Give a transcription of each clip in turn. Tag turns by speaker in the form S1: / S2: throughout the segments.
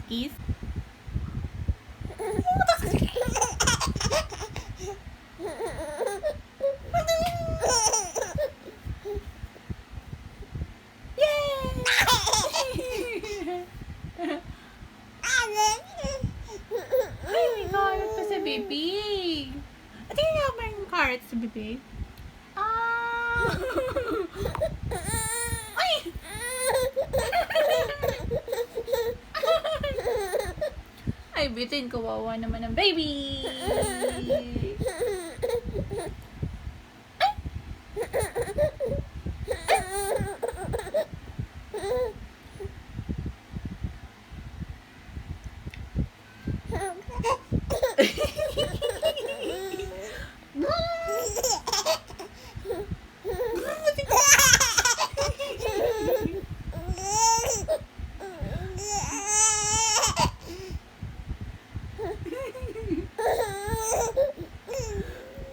S1: kiss. Yay! Ay, may carrot pa sa bibig. At hindi nga ba yung carrot sa bibig? Ah! Ay! Ay, bitin, kawawa naman ang baby!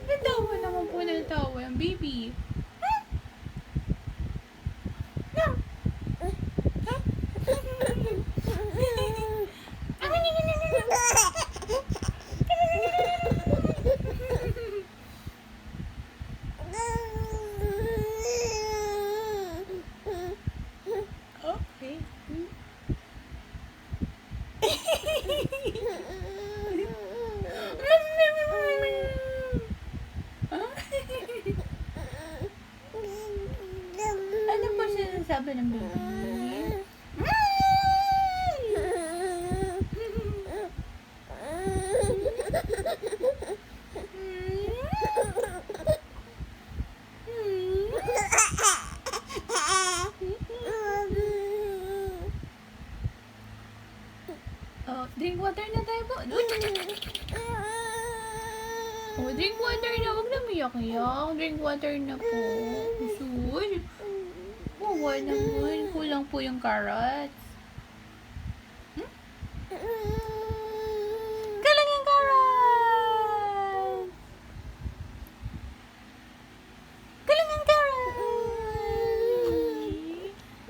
S1: Natawa naman po ng tawa ang baby. Okay. Ano po sinasabi ng baby? Oh, drink water na tayo po. Oh, drink water na. Huwag na umiyak-iyak. Drink water na po. Sus. Wawa naman. Kulang po yung carrots. Kulang yung carrots! Kulang yung carrots!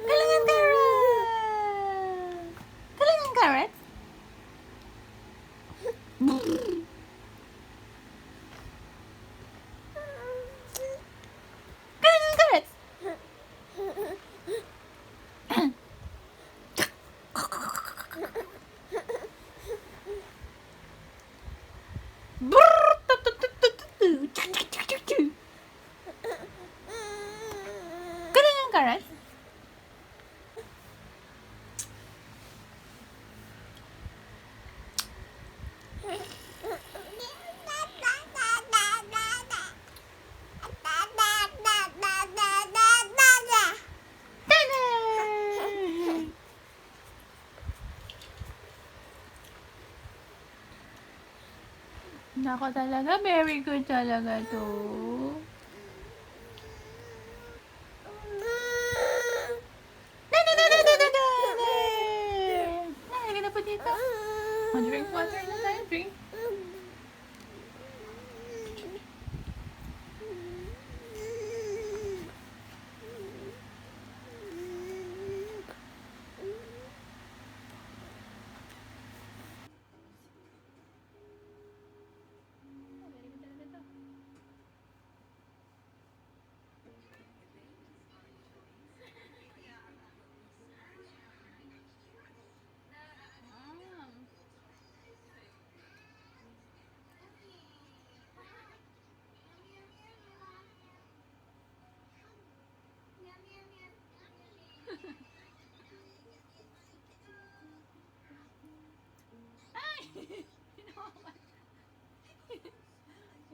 S1: Kulang yung carrots! Kulang yung carrots? Kulang yung carrots! Kulang yung carrots? Nako talaga, very good talaga to. Nalagay na po dito. Drink water na tayo, drink.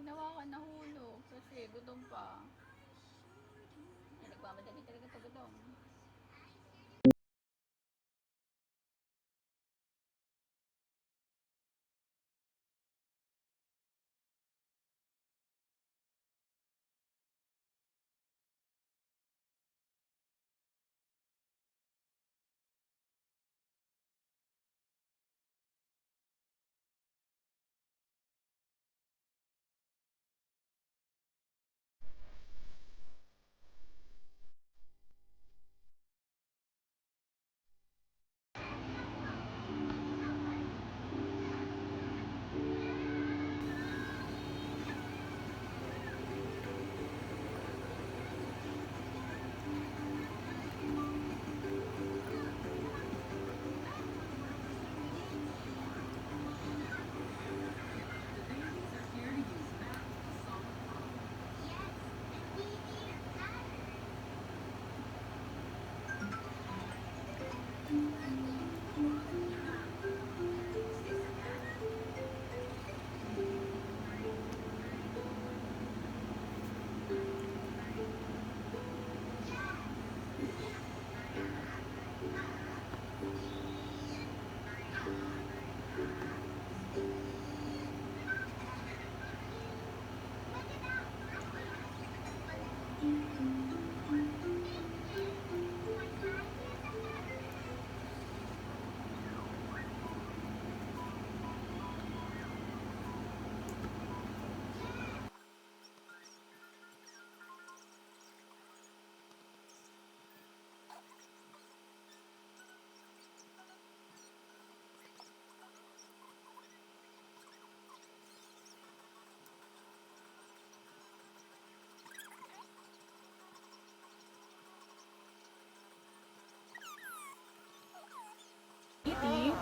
S1: Hinawakan nahulog kasi gutom pa. Nagmamadali talaga pag gutom.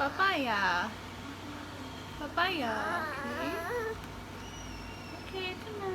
S1: Papaya. Papaya. Okay. Okay, ito na.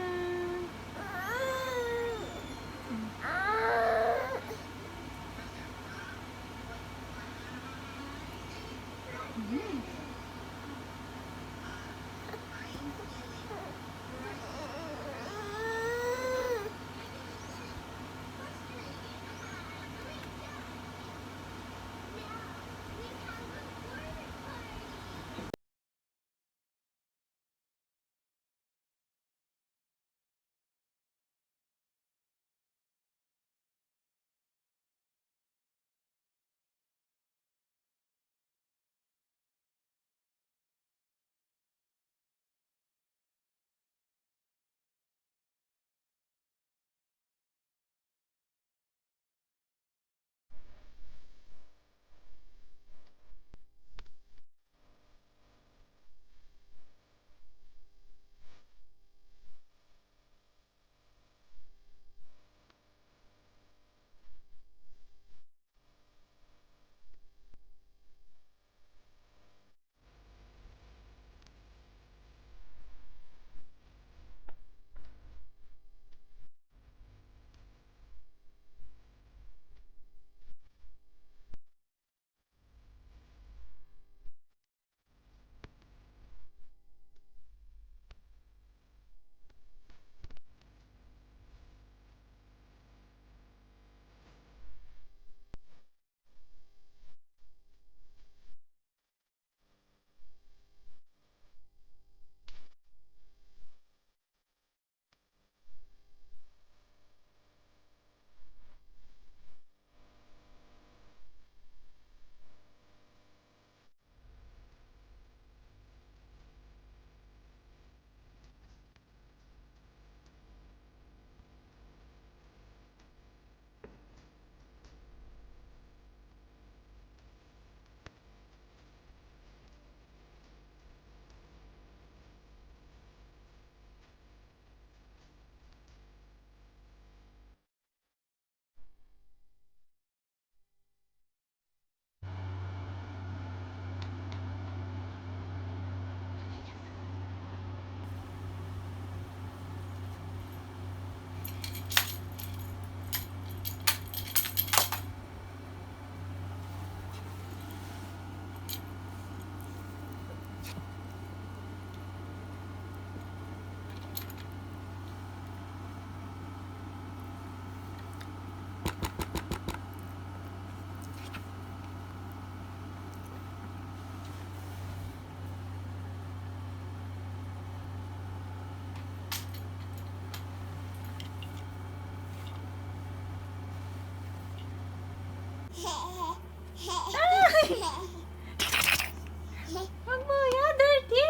S1: Wag mo yan, dirty!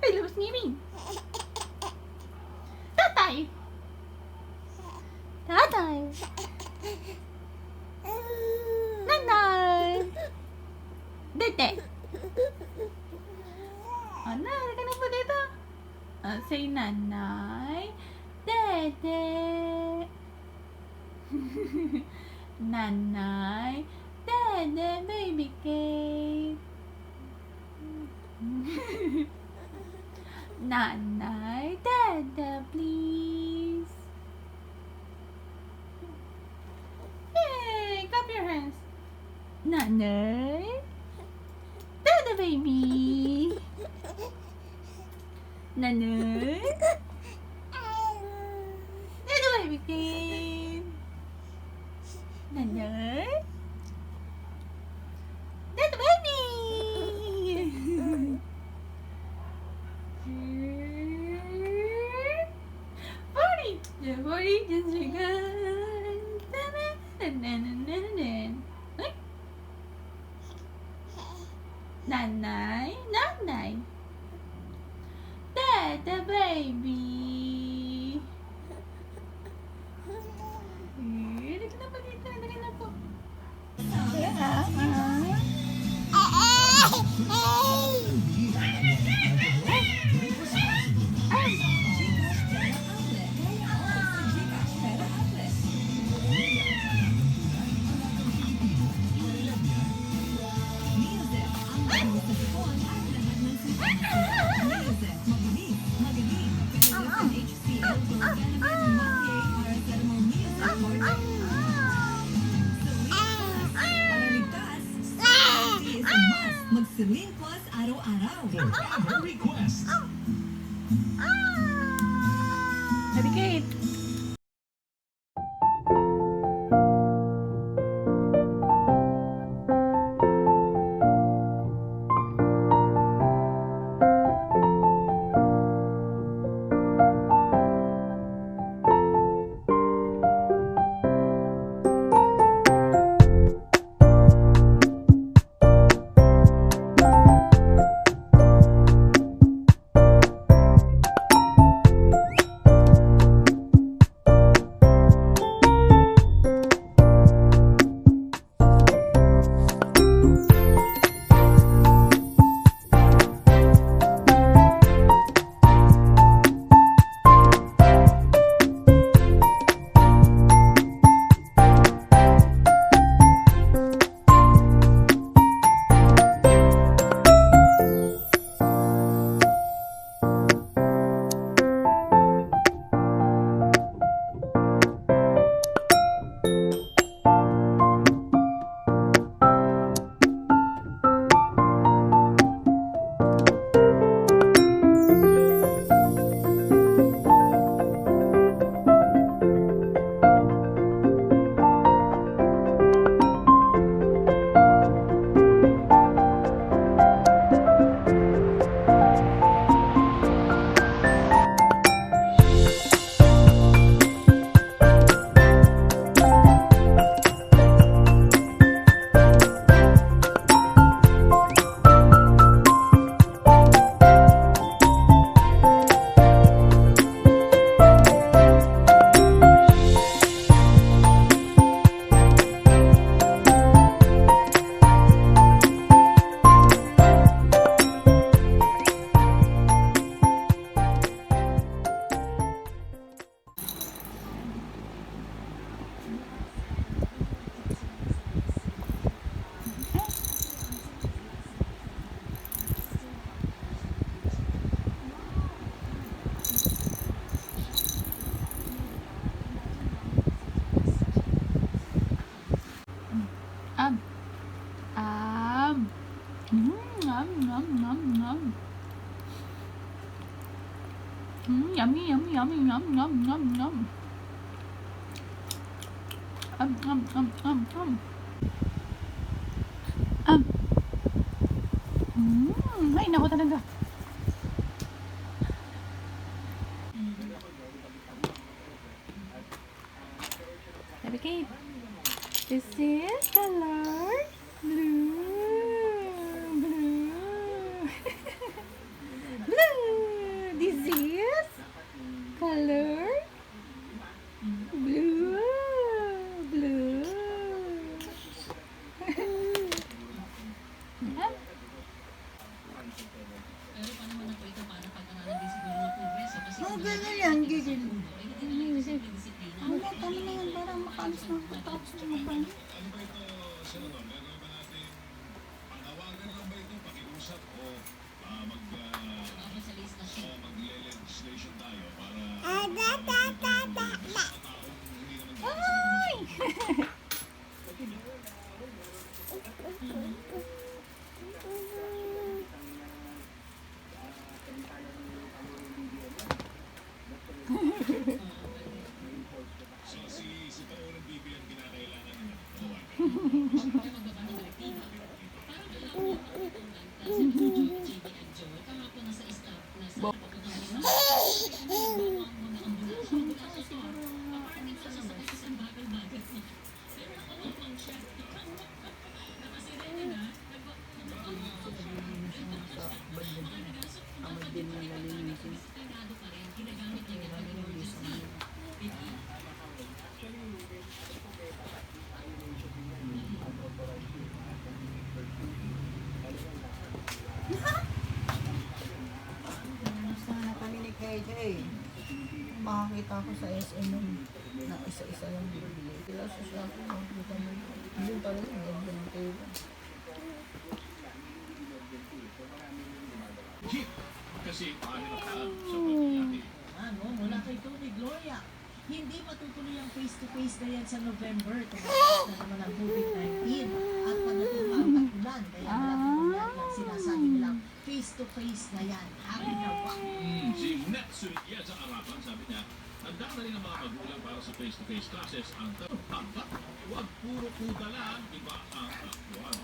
S1: Ay, labas ni Ming. Tatay! Tatay! Nanay! Dete! Ana, halika na po dito. Say nanay. Dede! Nanay, Dede, baby cake. Nanay, Dede, please. Yay! Clap your hands. Nanay, Dede, baby. Nanay, Dede, baby cake. Nanay, Dede, baby. Party! The party just begun. Ay! Nanay, nanay. Dede, baby. Dito na po dito. Dali na po.
S2: louder ever request.
S1: Baby Kate. Am. Am. Nom, nom, nom, nom. Yummy, yummy, yummy, nom, nom, nom, nom. Am. Ay, naku talaga. Baby Kate, this is color blue. Blue. This is color blue.
S3: Oh, gano'n yan, gigil. Tama na yan, parang makaalis na ako. Tapos na mabalik. Sana kami ni KJ. Makakita ko sa SM na isa-isa lang bibili. Kila sa shop ko, makikita mo. Hindi talaga, ang ganda ng table.
S2: Kasi paano ka sa pag-iati?
S4: Ano, mula kay Tony Gloria. Hindi matutuloy ang face-to-face na yan sa November. Tumatapos na naman ang COVID-19 at pagdating pa ang tag-ulan. Kaya malapit na yan ang sinasabi nilang face-to-face face na yan. Hari na wak.
S2: Si Netsun Yeza Arapan, sabi niya, handa na rin ang mga magulang para sa face-to-face classes. Ang tanong, huwag puro kuda lang, iba ang aktual.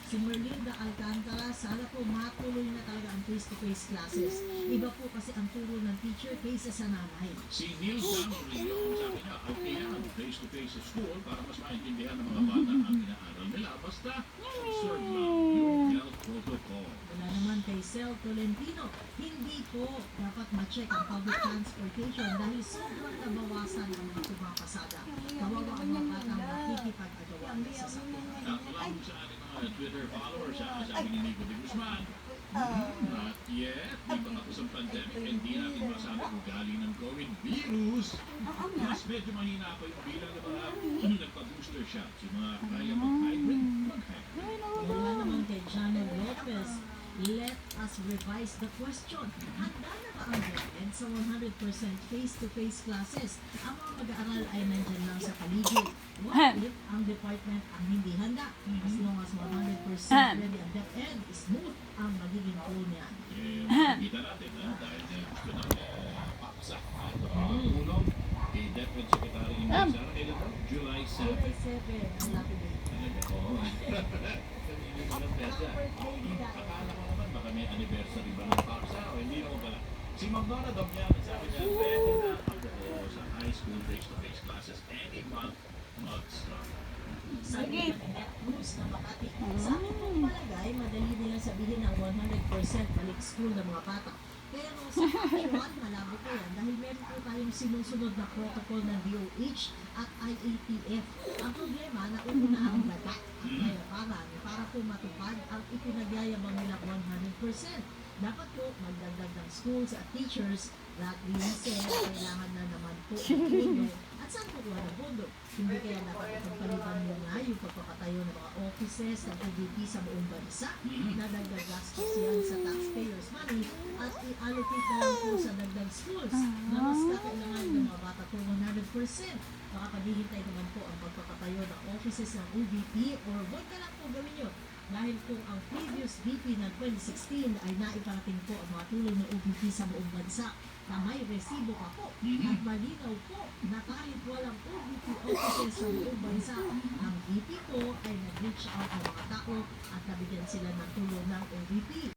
S4: Si Merlinda Alcantara, sana po matuloy na talaga ang face-to-face classes. Iba po kasi ang turo ng teacher kaysa sa nanay.
S2: Si Neil Samuel, sabi niya, okay yan, face-to-face sa school para mas maintindihan ng mga bata ang inaaral nila. Basta, observe lang yung health protocol.
S4: Wala naman kay Cel Tolentino, hindi po dapat ma-check ang public transportation dahil sobrang nabawasan ang mga pumapasada. Kawawa ang mga batang nakikipag-agawan sa sasakyan.
S2: Nakulang sa ating mga Twitter followers, sabi ni Nico de Guzman, not yet, di pa tapos ang pandemic, hindi natin masabi kung galing ng COVID virus. Mas medyo mahina pa yung bilang ng mga nagpa-booster shots, yung mga kaya mag-hybrid, mag-hybrid.
S4: Wala naman kay Janet Lopez, let us revise the question. Handa na ba ang DepEd sa 100% face-to-face classes? Ang mga mag-aaral ay nandyan lang sa paligid. What if ang department ang hindi handa? As long as 100% ready ang DepEd, smooth ang magiging flow niyan.
S2: Kita natin, dahil gusto namin paksa at tulong kay DepEd Secretary Inday Sara, kailan ba? July 7.
S4: July 7, ang lucky day.
S2: Oo. Kanina ko lang pesa. Akala ko naman baka may anniversary ba ng paksa o hindi naman pala. Si Magdona Domian, sabi niya, pwede na ako sa high school face-to-face classes any month mag-start.
S4: Sabi ng Net News na Makati. Sa akin pong palagay, madali nilang sabihin ng 100% balik school ng mga bata. Pero sa actual, malabo po yan dahil meron po tayong sinusunod na protocol ng DOH at IATF. Ang problema, nauna ang bata at kayaparan para po matupad ang ipinagyayabang nilang 100%. Dapat po magdagdag ng schools at teachers. Lahat din said, kailangan na naman po ang pondo. At saan po kuha ng pondo? Hindi kaya dapat ipagpalitan mo nga yung pagpapatayo ng mga offices ng OVP sa buong bansa na dagdag gastos yan sa taxpayers' money at i-allocate na lang po sa dagdag schools na mas kakailangan ng mga bata po 100%. Baka paghihintay naman po ang pagpapatayo ng offices ng OVP or wag na lang po gawin yun. Dahil kung ang previous VP ng 2016 ay naiparating po ang mga tulong ng OVP sa buong bansa na may resibo pa po at malinaw po na kahit walang OVP offices sa buong bansa, ang VP po ay nag-reach out ng mga tao at nabigyan sila ng tulong ng OVP.